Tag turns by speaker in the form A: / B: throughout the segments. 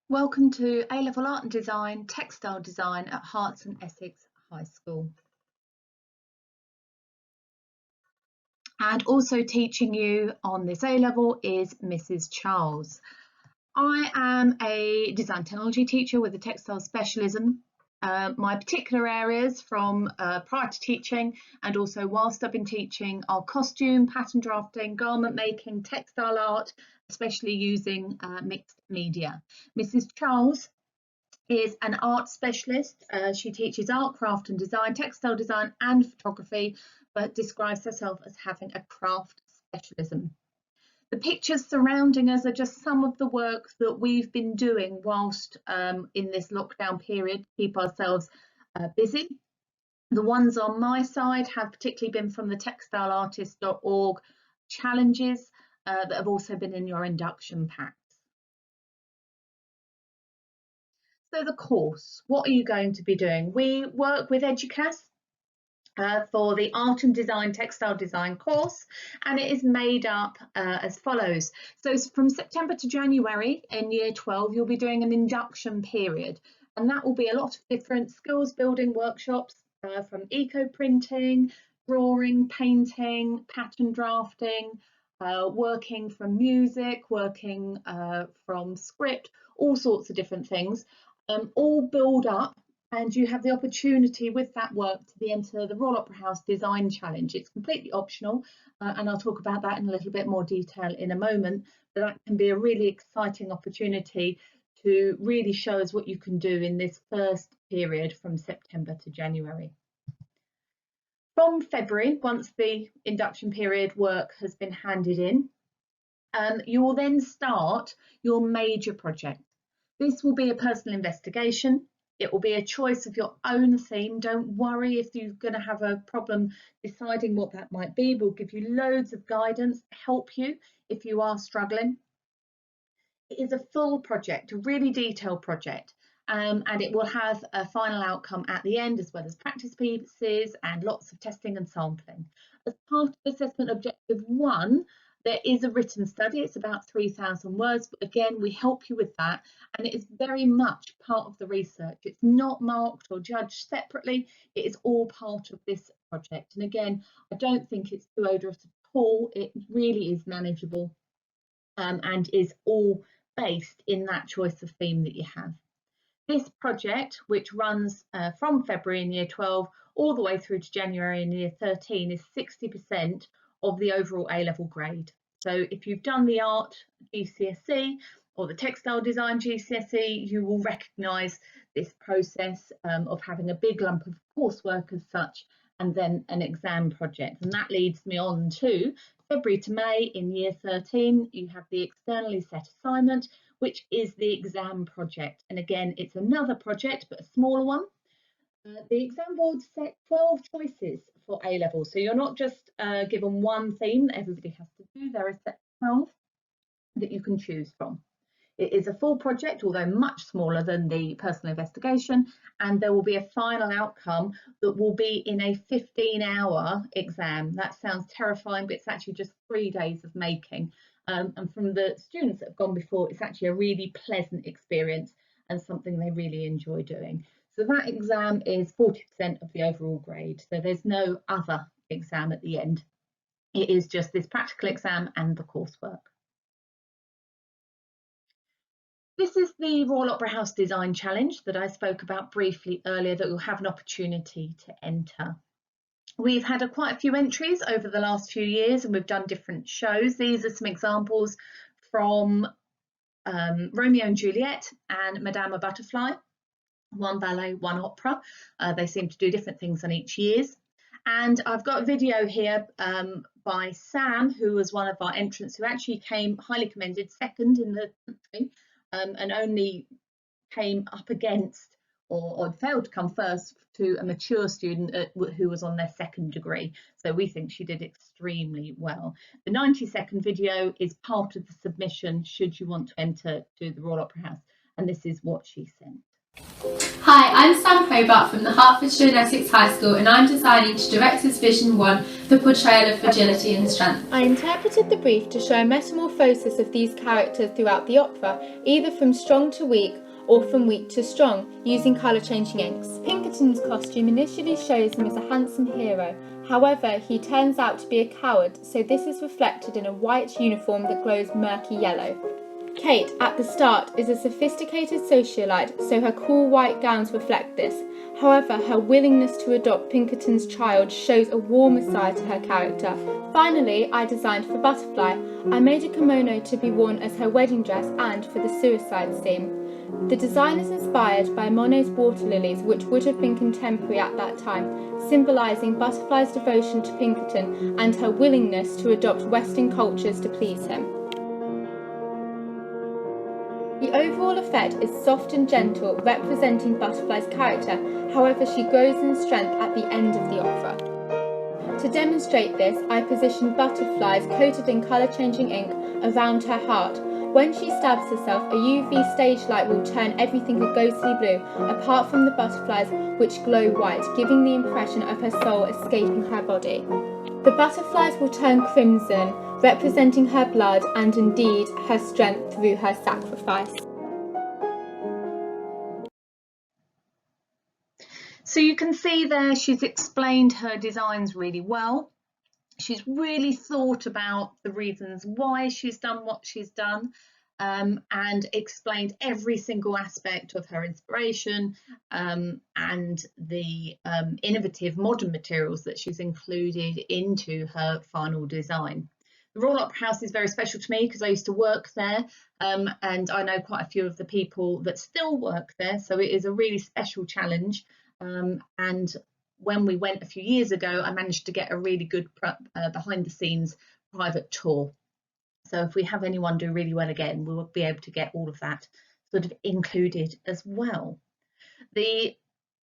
A: Welcome to A-Level Art and Design, Textile Design at Herts and Essex High School. And also teaching you on this A-Level is Mrs. Charles. I am a design technology teacher with a textile specialism. My particular areas from prior to teaching and also whilst I've been teaching are costume, pattern drafting, garment making, textile art, especially using mixed media. Mrs. Charles is an art specialist. She teaches art, craft and design, textile design and photography, but describes herself as having a craft specialism. The pictures surrounding us are just some of the work that we've been doing whilst in this lockdown period to keep ourselves busy. The ones on my side have particularly been from the textileartist.org challenges that have also been in your induction packs. So the course, what are you going to be doing? We work with Educas for the Art and Design Textile Design course, and it is made up as follows. So from September to January in Year 12, you'll be doing an induction period, and that will be a lot of different skills building workshops from eco printing, drawing, painting, pattern drafting, working from music, working from script, all sorts of different things, all build up. And you have the opportunity with that work to be enter the Royal Opera House Design Challenge. It's completely optional, and I'll talk about that in a little bit more detail in a moment, but that can be a really exciting opportunity to really show us what you can do in this first period from September to January. From February, once the induction period work has been handed in, you will then start your major project. This will be a personal investigation. It will be a choice of your own theme. Don't worry if you're going to have a problem deciding what that might be. We'll give you loads of guidance to help you if you are struggling. It is a full project, a really detailed project, and it will have a final outcome at the end, as well as practice pieces and lots of testing and sampling. As part of assessment objective 1, there is a written study. It's about 3,000 words, but again, we help you with that, and it is very much part of the research. It's not marked or judged separately. It is all part of this project, and again, I don't think it's too onerous at all. It really is manageable and is all based in that choice of theme that you have. This project, which runs from February in Year 12 all the way through to January in Year 13, is 60% of the overall A-level grade. So if you've done the art GCSE or the textile design GCSE, you will recognise this process of having a big lump of coursework as such, and then an exam project. And that leads me on to February to May in Year 13, you have the externally set assignment, which is the exam project. And again, it's another project, but a smaller one. The exam board set 12 choices for A-level. So you're not just given one theme that everybody has to do. There are set 12 that you can choose from. It is a full project, although much smaller than the personal investigation, and there will be a final outcome that will be in a 15-hour exam. That sounds terrifying, but it's actually just 3 days of making. And from the students that have gone before, it's actually a really pleasant experience and something they really enjoy doing. So that exam is 40% of the overall grade. So there's no other exam at the end. It is just this practical exam and the coursework. This is the Royal Opera House Design Challenge that I spoke about briefly earlier that you'll have an opportunity to enter. We've had quite a few entries over the last few years, and we've done different shows. These are some examples from Romeo and Juliet and Madame Butterfly, one ballet, one opera. They seem to do different things on each year's. And I've got a video here by Sam, who was one of our entrants, who actually came highly commended second in the country, and only came up against or failed to come first to a mature student who was on their second degree. So we think she did extremely well. The 90-second video is part of the submission should you want to enter to the Royal Opera House, and this is what she sent.
B: Hi, I'm Sam Hobart from the Hertfordshire and Essex High School, and I'm designing to Director's Vision 1, the portrayal of fragility and strength.
C: I interpreted the brief to show a metamorphosis of these characters throughout the opera, either from strong to weak or from weak to strong, using colour-changing inks. Pinkerton's costume initially shows him as a handsome hero. However, he turns out to be a coward, so this is reflected in a white uniform that glows murky yellow. Kate, at the start, is a sophisticated socialite, so her cool white gowns reflect this. However, her willingness to adopt Pinkerton's child shows a warmer side to her character. Finally, I designed for Butterfly. I made a kimono to be worn as her wedding dress and for the suicide scene. The design is inspired by Monet's water lilies, which would have been contemporary at that time, symbolising Butterfly's devotion to Pinkerton and her willingness to adopt Western cultures to please him. The overall effect is soft and gentle, representing Butterfly's character, however she grows in strength at the end of the opera. To demonstrate this, I positioned butterflies coated in colour-changing ink around her heart. When she stabs herself, a UV stage light will turn everything a ghostly blue, apart from the butterflies which glow white, giving the impression of her soul escaping her body. The butterflies will turn crimson, representing her blood and indeed her strength through her sacrifice.
A: So you can see there she's explained her designs really well. She's really thought about the reasons why she's done what she's done, and explained every single aspect of her inspiration, and the innovative modern materials that she's included into her final design. The Royal Opera House is very special to me because I used to work there, and I know quite a few of the people that still work there, so it is a really special challenge. And when we went a few years ago, I managed to get a really good behind the scenes private tour. So if we have anyone do really well again, we will be able to get all of that sort of included as well. The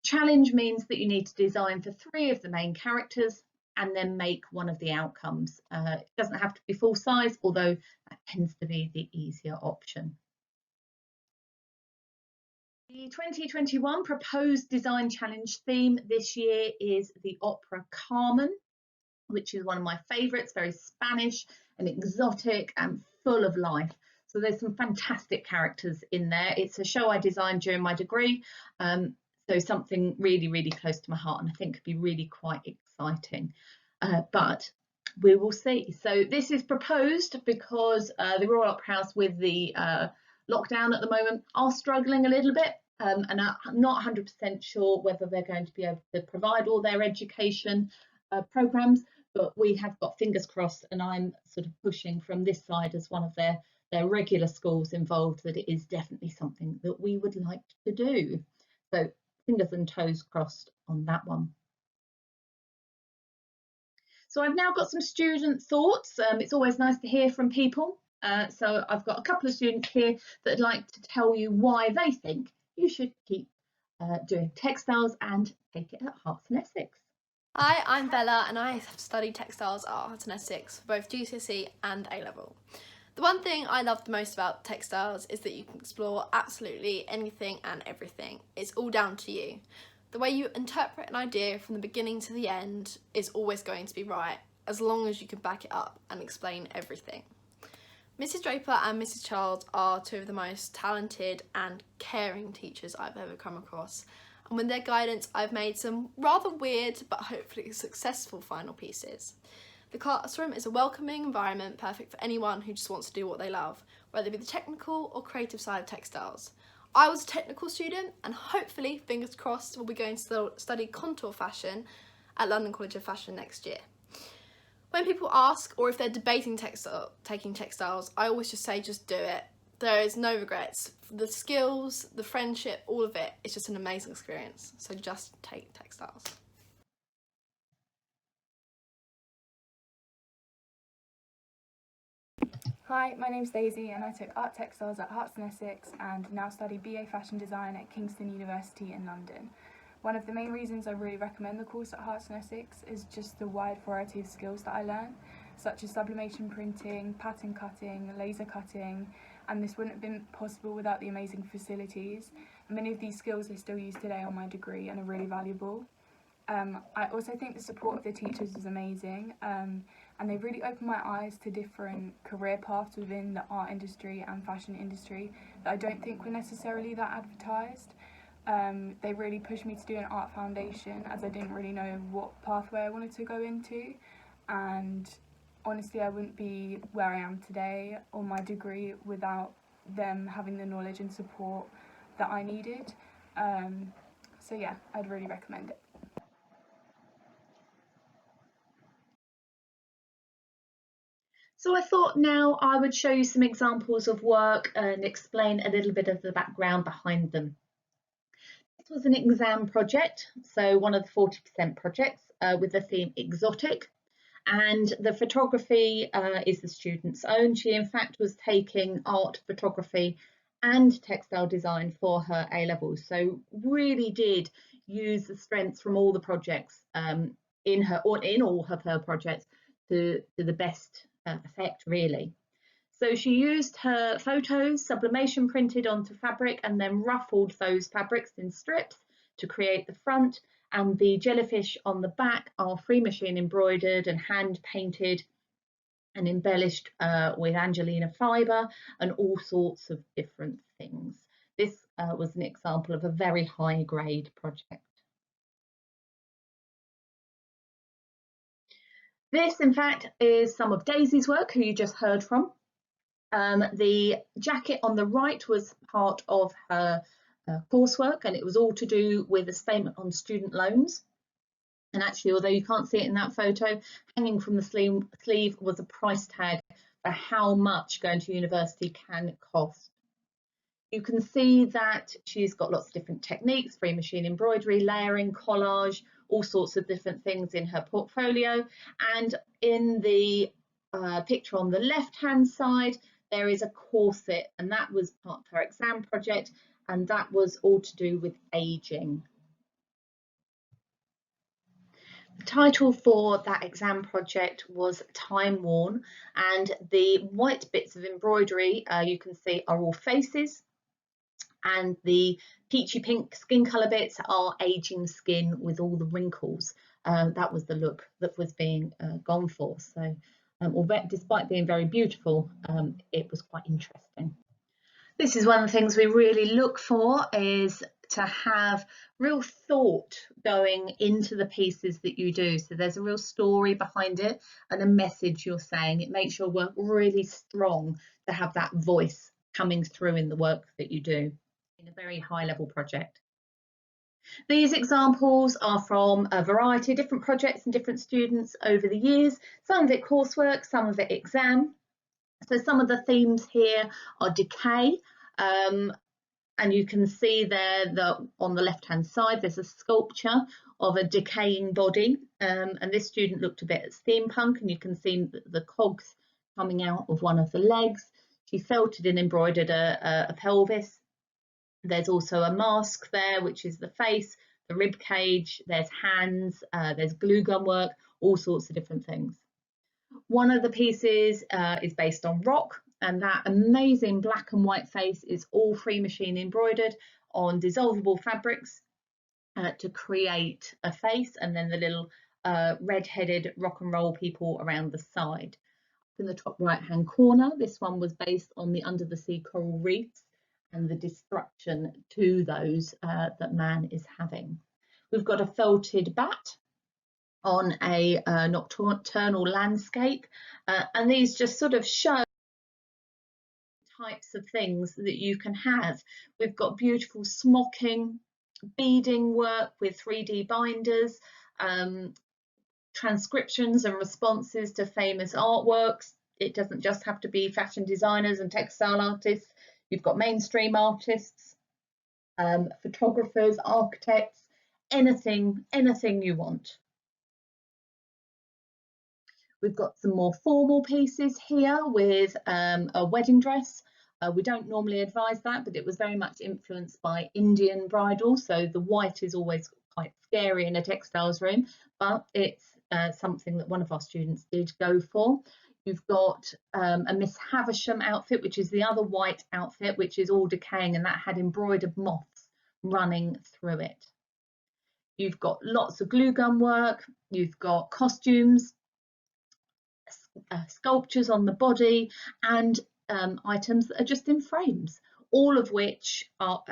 A: challenge means that you need to design for 3 of the main characters and then make one of the outcomes. It doesn't have to be full size, although that tends to be the easier option. The 2021 proposed design challenge theme this year is the opera Carmen, which is one of my favourites, very Spanish and exotic and full of life. So there's some fantastic characters in there. It's a show I designed during my degree, so something really, really close to my heart, and I think could be really quite exciting. But we will see. So this is proposed because the Royal Opera House, with the lockdown at the moment, are struggling a little bit, and I'm not 100% sure whether they're going to be able to provide all their education programmes, but we have got fingers crossed, and I'm sort of pushing from this side as one of their regular schools involved that it is definitely something that we would like to do. So fingers and toes crossed on that one. So I've now got some student thoughts. It's always nice to hear from people. So I've got a couple of students here that'd like to tell you why they think you should keep doing textiles and take it at Herts and Essex.
D: Hi, I'm Bella and I have studied textiles at Herts and Essex for both GCSE and A-level. The one thing I love the most about textiles is that you can explore absolutely anything and everything. It's all down to you. The way you interpret an idea from the beginning to the end is always going to be right, as long as you can back it up and explain everything. Mrs. Draper and Mrs. Child are 2 of the most talented and caring teachers I've ever come across. And with their guidance, I've made some rather weird but hopefully successful final pieces. The classroom is a welcoming environment perfect for anyone who just wants to do what they love, whether it be the technical or creative side of textiles. I was a technical student and hopefully, fingers crossed, we'll be going to study contour fashion at London College of Fashion next year. When people ask, or if they're debating taking textiles, I always just say just do it. There is no regrets. The skills, the friendship, all of it, it's just an amazing experience. So just take textiles.
E: Hi, my name's Daisy and I took Art Textiles at Herts and Essex and now study BA Fashion Design at Kingston University in London. One of the main reasons I really recommend the course at Herts and Essex is just the wide variety of skills that I learned, such as sublimation printing, pattern cutting, laser cutting, and this wouldn't have been possible without the amazing facilities. Many of these skills I still use today on my degree and are really valuable. I also think the support of the teachers was amazing, and they really opened my eyes to different career paths within the art industry and fashion industry that I don't think were necessarily that advertised. They really pushed me to do an art foundation, as I didn't really know what pathway I wanted to go into, and honestly I wouldn't be where I am today on my degree without them having the knowledge and support that I needed. So yeah, I'd really recommend it.
A: So I thought now I would show you some examples of work and explain a little bit of the background behind them. This was an exam project, so one of the 40% projects with the theme exotic, and the photography is the student's own. She in fact was taking art, photography and textile design for her A-levels, so really did use the strengths from all the projects in all of her projects to the best effect, really. So she used her photos sublimation printed onto fabric and then ruffled those fabrics in strips to create the front, and the jellyfish on the back are free machine embroidered and hand painted and embellished with Angelina fibre and all sorts of different things. This was an example of a very high grade project. This, in fact, is some of Daisy's work, who you just heard from. The jacket on the right was part of her coursework, and it was all to do with a statement on student loans. And actually, although you can't see it in that photo, hanging from the sleeve was a price tag for how much going to university can cost. You can see that she's got lots of different techniques, free machine embroidery, layering, collage, all sorts of different things in her portfolio. And in the picture on the left-hand side, there is a corset, and that was part of her exam project, and that was all to do with aging. The title for that exam project was Time Worn, and the white bits of embroidery you can see are all faces, and the peachy pink skin colour bits are aging skin with all the wrinkles. That was the look that was being gone for. So despite being very beautiful, it was quite interesting. This is one of the things we really look for, is to have real thought going into the pieces that you do. So there's a real story behind it and a message you're saying. It makes your work really strong to have that voice coming through in the work that you do in a very high level project. These examples are from a variety of different projects and different students over the years, some of it coursework, some of it exam. So some of the themes here are decay, and you can see there that on the left hand side there's a sculpture of a decaying body, and this student looked a bit at steampunk, and you can see the cogs coming out of one of the legs. She felted and embroidered a pelvis. There's also a mask there, which is the face, the rib cage, there's hands, there's glue gun work, all sorts of different things. One of the pieces is based on rock, and that amazing black and white face is all free machine embroidered on dissolvable fabrics to create a face, and then the little red-headed rock and roll people around the side. In the top right hand corner, this one was based on the under the sea coral reefs and the destruction to those that man is having. We've got a felted bat on a nocturnal landscape, and these just sort of show types of things that you can have. We've got beautiful smocking, beading work with 3D binders, transcriptions and responses to famous artworks. It doesn't just have to be fashion designers and textile artists. You've got mainstream artists, photographers, architects, anything you want. We've got some more formal pieces here with a wedding dress. We don't normally advise that, but it was very much influenced by Indian bridal. So the white is always quite scary in a textiles room, but it's something that one of our students did go for. You've got a Miss Havisham outfit, which is the other white outfit, which is all decaying, and that had embroidered moths running through it. You've got lots of glue gun work, you've got costumes, sculptures on the body, and items that are just in frames, all of which are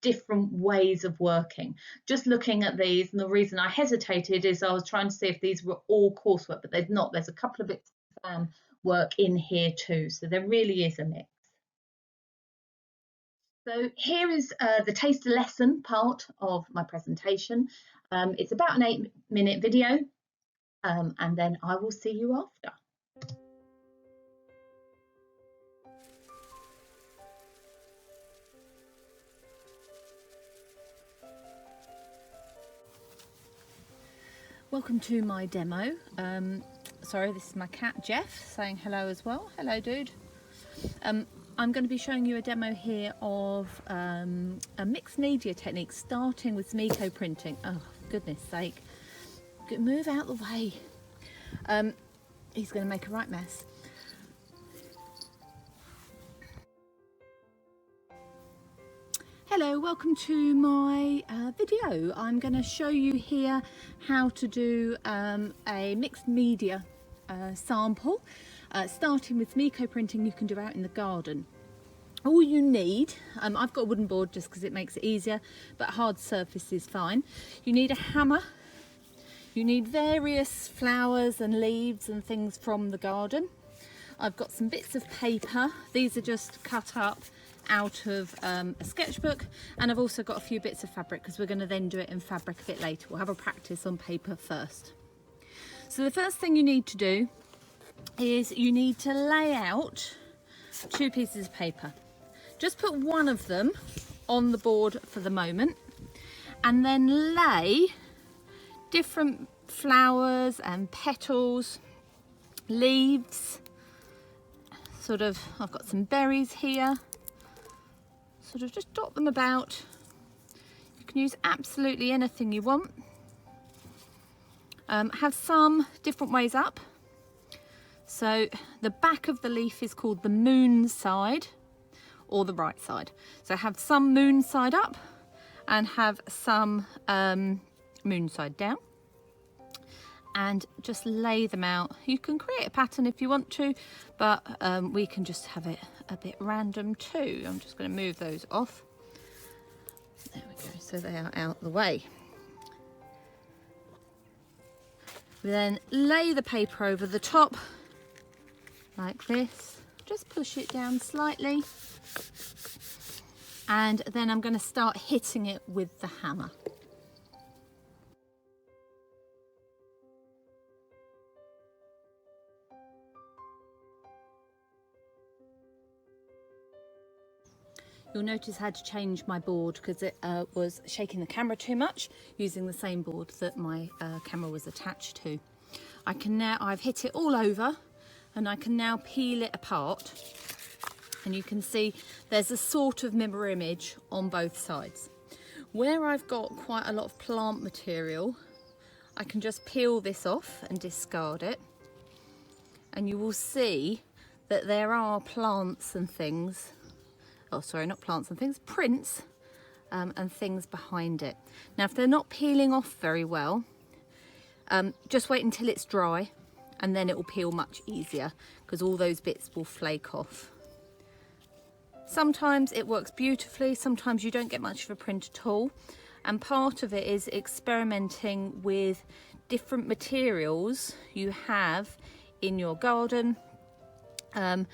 A: different ways of working. Just looking at these, and the reason I hesitated is I was trying to see if these were all coursework, but they're not. There's a couple of bits of work in here too, so there really is a mix. So here is the taste lesson part of my presentation. It's about an 8-minute video, and then I will see you after.
F: Welcome to my demo. Sorry, this is my cat Jeff saying hello as well. Hello, dude. I'm going to be showing you a demo here of a mixed media technique, starting with Mito Printing. Oh, goodness sake. Move out the way. He's going to make a right mess. Hello, welcome to my video. I'm going to show you here how to do a mixed media sample. Starting with Mito Printing, you can do out in the garden. All you need, I've got a wooden board just because it makes it easier, but hard surface is fine. You need a hammer. You need various flowers and leaves and things from the garden. I've got some bits of paper. These are just cut up out of a sketchbook, and I've also got a few bits of fabric because we're going to then do it in fabric a bit later. We'll have a practice on paper first. So the first thing you need to do is you need to lay out 2 pieces of paper. Just put one of them on the board for the moment, and then lay different flowers and petals, leaves, sort of, I've got some berries here, sort of just dot them about. You can use absolutely anything you want. Have some different ways up. So the back of the leaf is called the moon side or the right side. So have some moon side up and have some moon side down, and just lay them out. You can create a pattern if you want to, but we can just have it a bit random too. I'm just going to move those off. There we go, so they are out the way. We then lay the paper over the top like this. Just push it down slightly, and then I'm going to start hitting it with the hammer. You'll notice I had to change my board because it was shaking the camera too much, using the same board that my camera was attached to. I've hit it all over, and I can now peel it apart, and you can see there's a sort of mirror image on both sides. Where I've got quite a lot of plant material, I can just peel this off and discard it, and you will see that there are plants and things, oh sorry, not plants and things, prints and things behind it. Now if they're not peeling off very well, just wait until it's dry, and then it will peel much easier because all those bits will flake off. Sometimes it works beautifully, sometimes you don't get much of a print at all, and part of it is experimenting with different materials you have in your garden and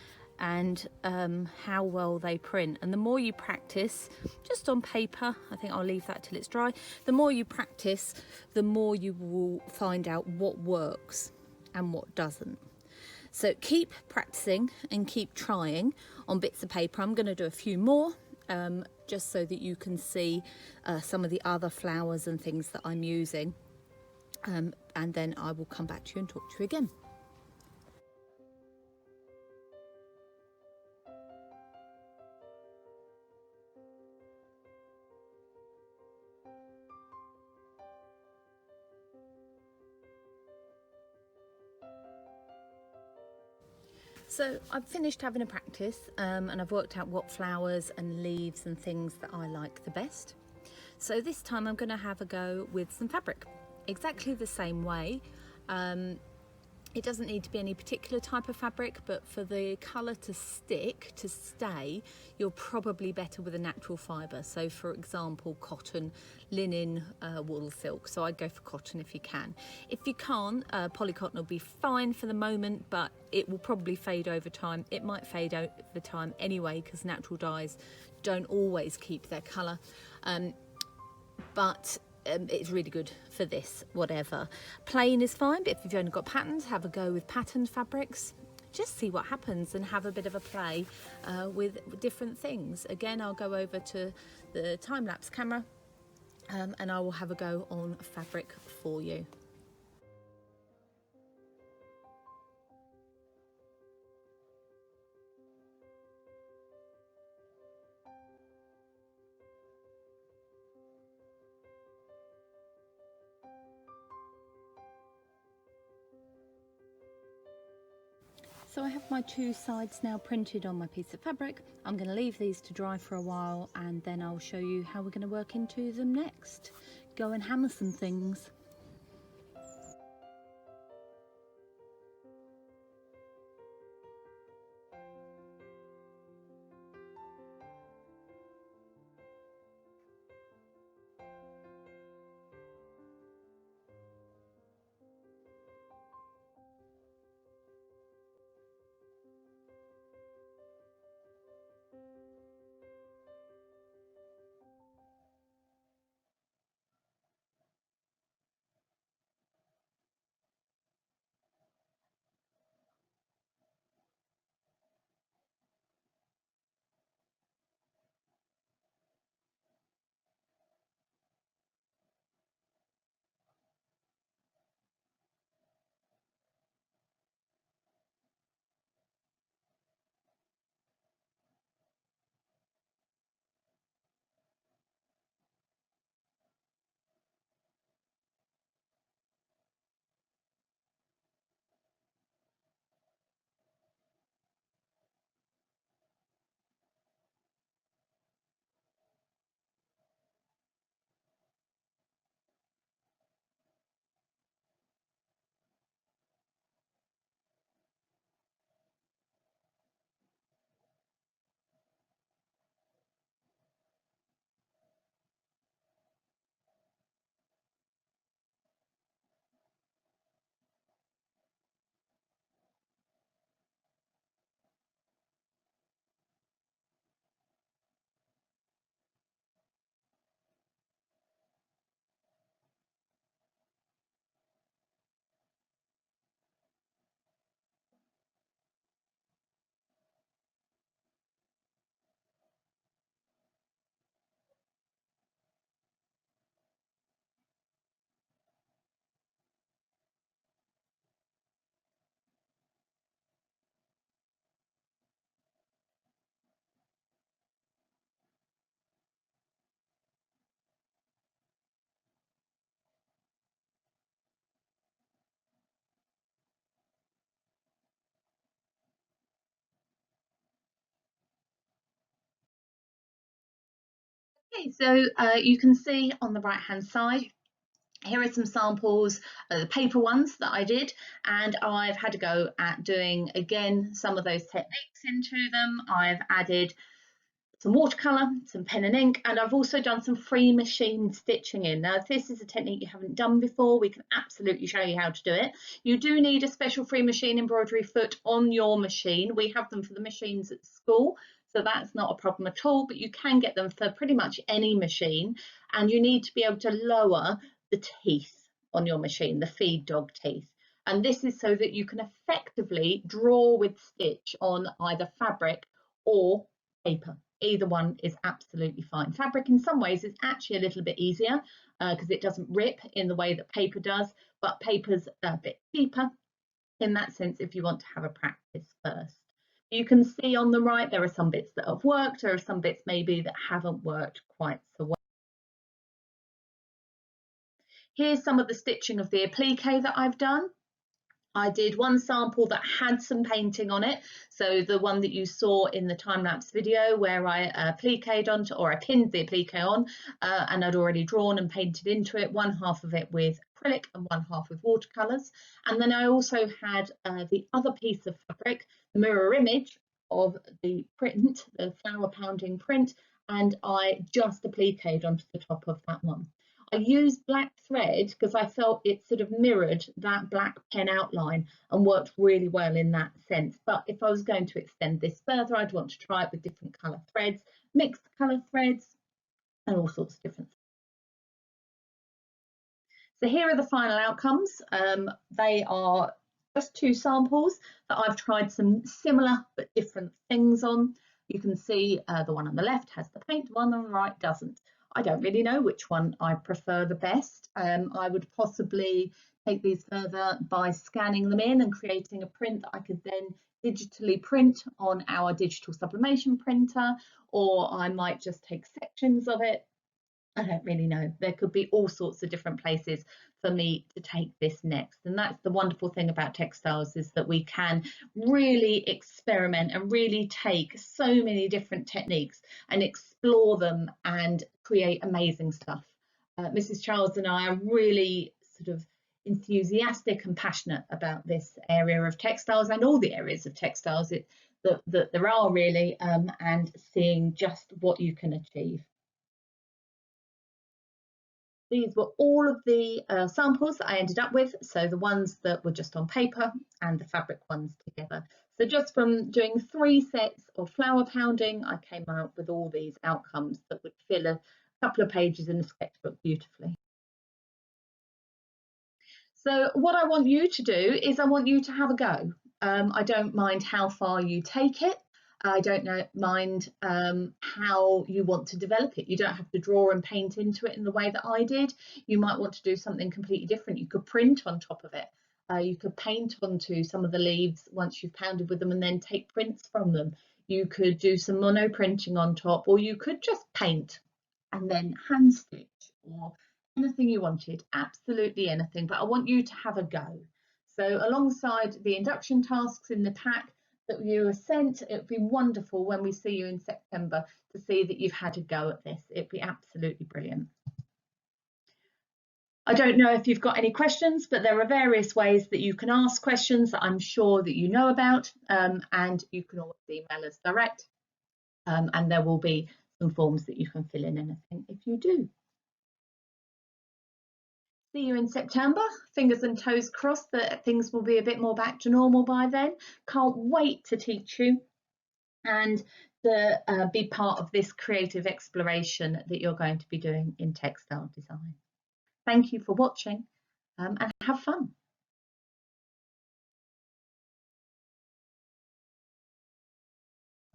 F: how well they print. And the more you practice just on paper, I think I'll leave that till it's dry, the more you practice, the more you will find out what works and what doesn't. So keep practicing and keep trying on bits of paper. I'm going to do a few more just so that you can see some of the other flowers and things that I'm using, and then I will come back to you and talk to you again. So I've finished having a practice and I've worked out what flowers and leaves and things that I like the best. So this time I'm going to have a go with some fabric, exactly the same way. It doesn't need to be any particular type of fabric, but for the colour to stick, to stay, you're probably better with a natural fibre. So for example, cotton, linen, wool, silk. So I'd go for cotton if you can. If you can't, polycotton will be fine for the moment, but it will probably fade over time. It might fade over time anyway, because natural dyes don't always keep their colour. But it's really good for this, whatever. Plain is fine, but if you've only got patterns, have a go with patterned fabrics. Just see what happens and have a bit of a play with different things. Again, I'll go over to the time-lapse camera and I will have a go on fabric for you. So I have my two sides now printed on my piece of fabric. I'm going to leave these to dry for a while and then I'll show you how we're going to work into them next. Go and hammer some things.
A: Okay, so you can see on the right hand side, here are some samples, the paper ones that I did, and I've had a go at doing again some of those techniques into them. I've added some watercolour, some pen and ink, and I've also done some free machine stitching in. Now, if this is a technique you haven't done before, we can absolutely show you how to do it. You do need a special free machine embroidery foot on your machine. We have them for the machines at school, so that's not a problem at all, but you can get them for pretty much any machine, and you need to be able to lower the teeth on your machine, the feed dog teeth. And this is so that you can effectively draw with stitch on either fabric or paper. Either one is absolutely fine. Fabric in some ways is actually a little bit easier because it doesn't rip in the way that paper does, but paper's a bit cheaper in that sense if you want to have a practice first. You can see on the right there are some bits that have worked, there are some bits maybe that haven't worked quite so well. Here's some of the stitching of the applique that I've done. I did one sample that had some painting on it. So the one that you saw in the time-lapse video where I appliqued onto, or I pinned the applique on, and I'd already drawn and painted into it, one half of it with acrylic and one half with watercolours. And then I also had the other piece of fabric, the mirror image of the print, the flower pounding print, and I just appliqued onto the top of that one. I used black thread because I felt it sort of mirrored that black pen outline and worked really well in that sense. But if I was going to extend this further, I'd want to try it with different colour threads, mixed colour threads, and all sorts of different. So here are the final outcomes. They are just 2 samples that I've tried some similar but different things on. You can see the one on the left has the paint, the one on the right doesn't. I don't really know which one I prefer the best. I would possibly take these further by scanning them in and creating a print that I could then digitally print on our digital sublimation printer, or I might just take sections of it. I don't really know. There could be all sorts of different places for me to take this next. And that's the wonderful thing about textiles, is that we can really experiment and really take so many different techniques and explore them and create amazing stuff. Mrs. Charles and I are really sort of enthusiastic and passionate about this area of textiles and all the areas of textiles that there are really, and seeing just what you can achieve. These were all of the samples that I ended up with, so the ones that were just on paper and the fabric ones together. So just from doing 3 sets of flower pounding, I came out with all these outcomes that would fill a couple of pages in a sketchbook beautifully. So what I want you to do is I want you to have a go. I don't mind how far you take it. I don't mind how you want to develop it. You don't have to draw and paint into it in the way that I did. You might want to do something completely different. You could print on top of it. You could paint onto some of the leaves once you've pounded with them and then take prints from them. You could do some mono printing on top, or you could just paint and then hand stitch, or anything you wanted, absolutely anything. But I want you to have a go. So alongside the induction tasks in the pack that you were sent, it would be wonderful when we see you in September to see that you've had a go at this. It'd be absolutely brilliant. I don't know if you've got any questions, but there are various ways that you can ask questions that I'm sure that you know about, and you can always email us direct, and there will be some forms that you can fill in anything if you do. See you in September. Fingers and toes crossed that things will be a bit more back to normal by then. Can't wait to teach you and to be part of this creative exploration that you're going to be doing in textile design. Thank you for watching, and have fun.